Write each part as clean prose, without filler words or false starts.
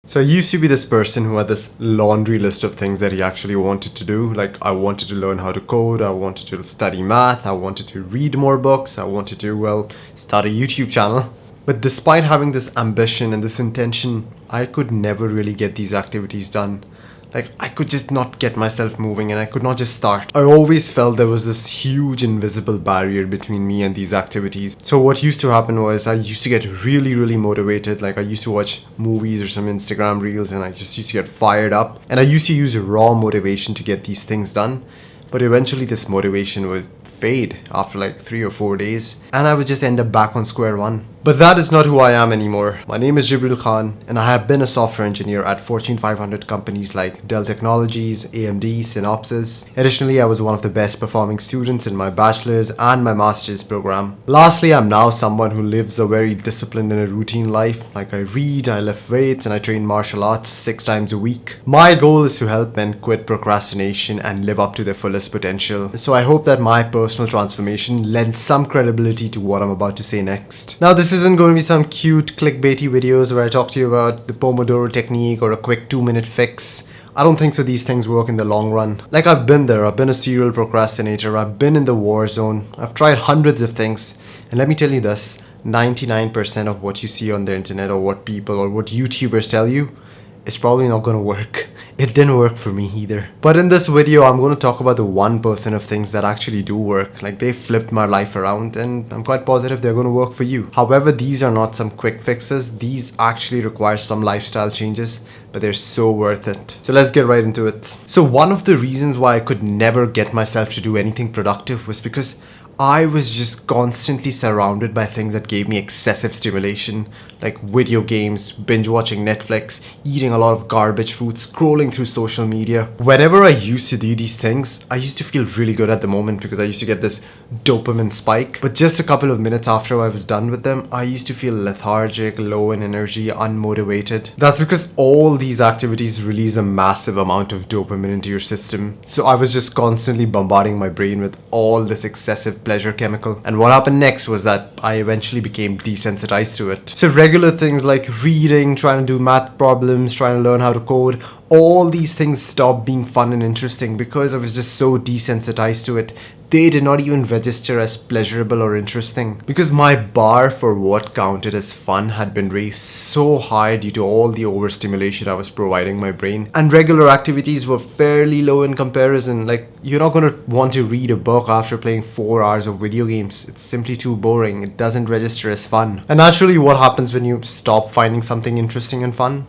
So I used to be this person who had this laundry list of things that he actually wanted to do. Like I wanted to learn how to code, I wanted to study math, I wanted to read more books, I wanted to, start a YouTube channel. But despite having this ambition and this intention, I could never really get these activities done. Like I could just not get myself moving and I could not just start. I always felt there was this huge invisible barrier between me and these activities. So what used to happen was I used to get really motivated. Like I used to watch movies or some Instagram reels and I just used to get fired up. And I used to use raw motivation to get these things done. But eventually this motivation would fade after like 3 or 4 days and I would just end up back on square one. But that is not who I am anymore. My name is Jibreal Khan and I have been a software engineer at Fortune 500 companies like Dell Technologies, AMD, Synopsys. Additionally, I was one of the best performing students in my bachelor's and my master's program. Lastly, I'm now someone who lives a very disciplined and a routine life. Like I read, I lift weights and I train martial arts 6 times a week. My goal is to help men quit procrastination and live up to their fullest potential. So I hope that my personal transformation lends some credibility to what I'm about to say next. Now this isn't going to be some cute clickbaity videos where I talk to you about the Pomodoro technique or a quick 2-minute fix. I don't think so these things work in the long run. Like I've been there, I've been a serial procrastinator, I've been in the war zone, I've tried hundreds of things. And let me tell you this, 99% of what you see on the internet or what people or what YouTubers tell you is probably not going to work. It didn't work for me either. But in this video, I'm going to talk about the 1% of things that actually do work. Like they flipped my life around and I'm quite positive they're going to work for you. However, these are not some quick fixes. These actually require some lifestyle changes, but they're so worth it. So let's get right into it. So one of the reasons why I could never get myself to do anything productive was because I was just constantly surrounded by things that gave me excessive stimulation, like video games, binge watching Netflix, eating a lot of garbage food, scrolling through social media. Whenever I used to do these things, I used to feel really good at the moment because I used to get this dopamine spike. But just a couple of minutes after I was done with them, I used to feel lethargic, low in energy, unmotivated. That's because all these activities release a massive amount of dopamine into your system. So I was just constantly bombarding my brain with all this excessive pleasure chemical. And what happened next was that I eventually became desensitized to it. So regular things like reading, trying to do math problems, trying to learn how to code, all these things stopped being fun and interesting because I was just so desensitized to it. They did not even register as pleasurable or interesting because my bar for what counted as fun had been raised so high due to all the overstimulation I was providing my brain. And regular activities were fairly low in comparison. Like you're not going to want to read a book after playing 4 hours of video games. It's simply too boring. It doesn't register as fun. And naturally, what happens when you stop finding something interesting and fun?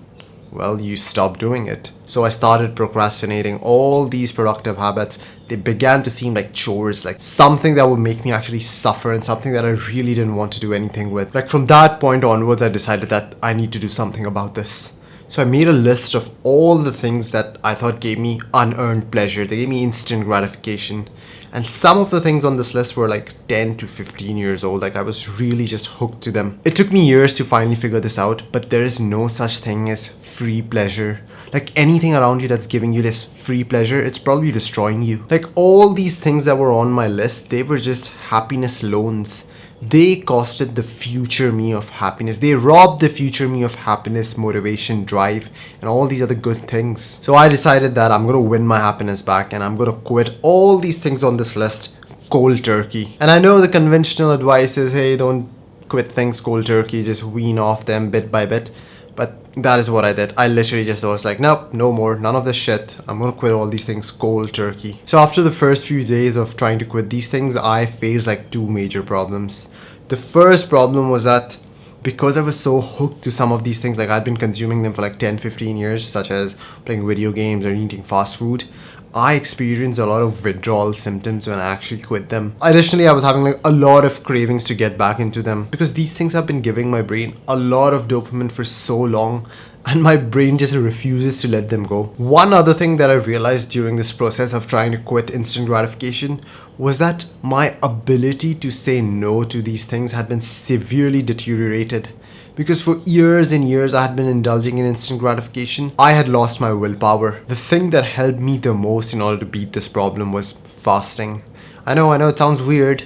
Well, you stop doing it. So I started procrastinating all these productive habits. They began to seem like chores, like something that would make me actually suffer and something that I really didn't want to do anything with. Like from that point onwards, I decided that I need to do something about this. So I made a list of all the things that I thought gave me unearned pleasure. They gave me instant gratification. And some of the things on this list were like 10 to 15 years old. Like I was really just hooked to them. It took me years to finally figure this out, but there is no such thing as free pleasure. Like anything around you that's giving you this free pleasure, it's probably destroying you. Like all these things that were on my list, they were just happiness loans. They costed the future me of happiness. They robbed the future me of happiness, motivation, drive, and all these other good things. So I decided that I'm going to win my happiness back and I'm going to quit all these things on this list cold turkey. And I know the conventional advice is, hey, don't quit things cold turkey, just wean off them bit by bit. But that is what I did. I literally just was like, nope, no more, none of this shit. I'm gonna quit all these things cold turkey. So after the first few days of trying to quit these things, I faced like 2 major problems. The first problem was that because I was so hooked to some of these things, like I'd been consuming them for like 10-15 years, such as playing video games or eating fast food, I experienced a lot of withdrawal symptoms when I actually quit them. Additionally, I was having like a lot of cravings to get back into them because these things have been giving my brain a lot of dopamine for so long and my brain just refuses to let them go. One other thing that I realized during this process of trying to quit instant gratification was that my ability to say no to these things had been severely deteriorated. Because for years and years I had been indulging in instant gratification, I had lost my willpower. The thing that helped me the most in order to beat this problem was fasting. I know it sounds weird,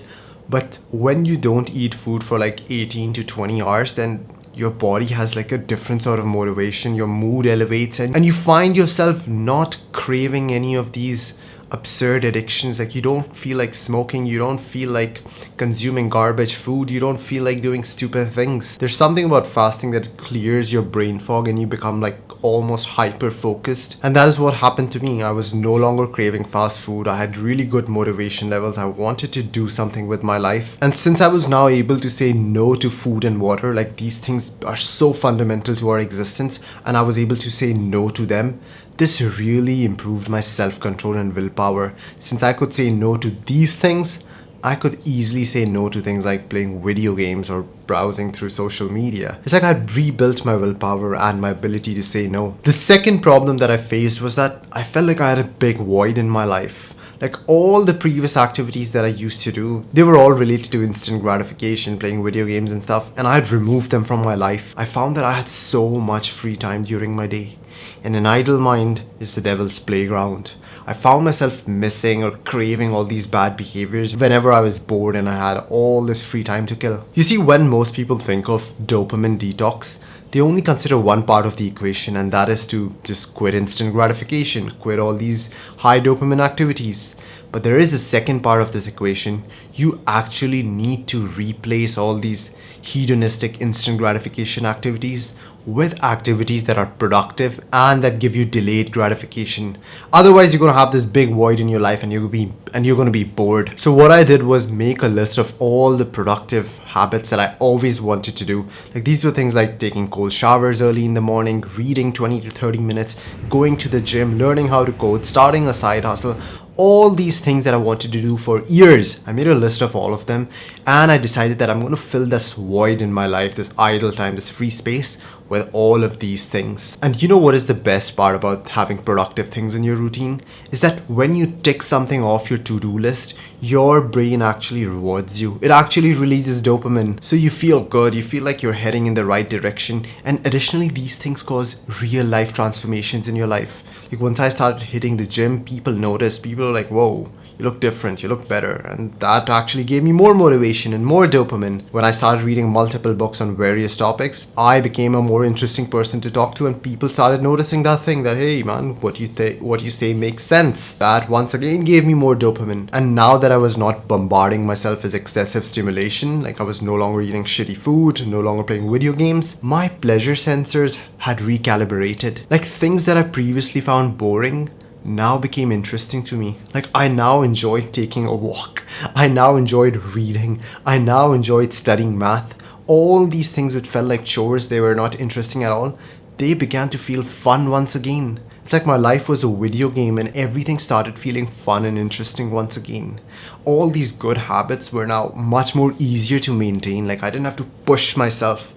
but when you don't eat food for like 18 to 20 hours, then your body has like a different sort of motivation, your mood elevates, and you find yourself not craving any of these absurd addictions. Like you don't feel like smoking, you don't feel like consuming garbage food, you don't feel like doing stupid things. There's something about fasting that clears your brain fog and you become like almost hyper focused, and that is what happened to me. I was no longer craving fast food. I had really good motivation levels. I wanted to do something with my life, and since I was now able to say no to food and water, like these things are so fundamental to our existence, and I was able to say no to them, this really improved my self-control and willpower. Since I could say no to these things, I could easily say no to things like playing video games or browsing through social media. It's like I'd rebuilt my willpower and my ability to say no. The second problem that I faced was that I felt like I had a big void in my life. Like all the previous activities that I used to do, they were all related to instant gratification, playing video games and stuff, and I had removed them from my life. I found that I had so much free time during my day, and an idle mind is the devil's playground. I found myself missing or craving all these bad behaviors whenever I was bored and I had all this free time to kill. You see, when most people think of dopamine detox, they only consider one part of the equation, and that is to just quit instant gratification, quit all these high dopamine activities. But there is a second part of this equation. You actually need to replace all these hedonistic instant gratification activities with activities that are productive and that give you delayed gratification. Otherwise, you're going to have this big void in your life and you're going to be bored. So what I did was make a list of all the productive habits that I always wanted to do. Like these were things like taking cold showers early in the morning, reading 20 to 30 minutes, going to the gym, learning how to code, starting a side hustle. All these things that I wanted to do for years. I made a list of all of them, and I decided that I'm going to fill this void in my life, this idle time, this free space, with all of these things. And you know what is the best part about having productive things in your routine? Is that when you tick something off your to-do list, your brain actually rewards you. It actually releases dopamine. So you feel good, you feel like you're heading in the right direction. And additionally, these things cause real life transformations in your life. Like once I started hitting the gym, people noticed. People are like, whoa, you look different, you look better. And that actually gave me more motivation and more dopamine. When I started reading multiple books on various topics, I became a more interesting person to talk to, and people started noticing that thing that, hey man, what you say makes sense. That once again gave me more dopamine. And now that I was not bombarding myself with excessive stimulation, like I was no longer eating shitty food, no longer playing video games, my pleasure sensors had recalibrated. Like things that I previously found boring now became interesting to me. Like I now enjoyed taking a walk. I now enjoyed reading. I now enjoyed studying math. All these things which felt like chores, they were not interesting at all, they began to feel fun once again. It's like my life was a video game and everything started feeling fun and interesting once again. All these good habits were now much more easier to maintain. Like I didn't have to push myself.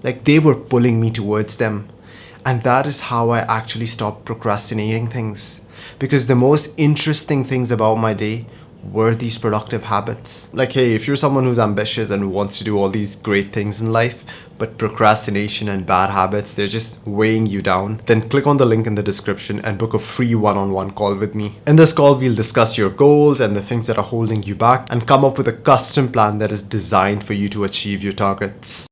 Like they were pulling me towards them. And that is how I actually stopped procrastinating things. Because the most interesting things about my day were these productive habits. Like, hey, if you're someone who's ambitious and wants to do all these great things in life, but procrastination and bad habits, they're just weighing you down, then click on the link in the description and book a free one-on-one call with me. In this call, we'll discuss your goals and the things that are holding you back and come up with a custom plan that is designed for you to achieve your targets.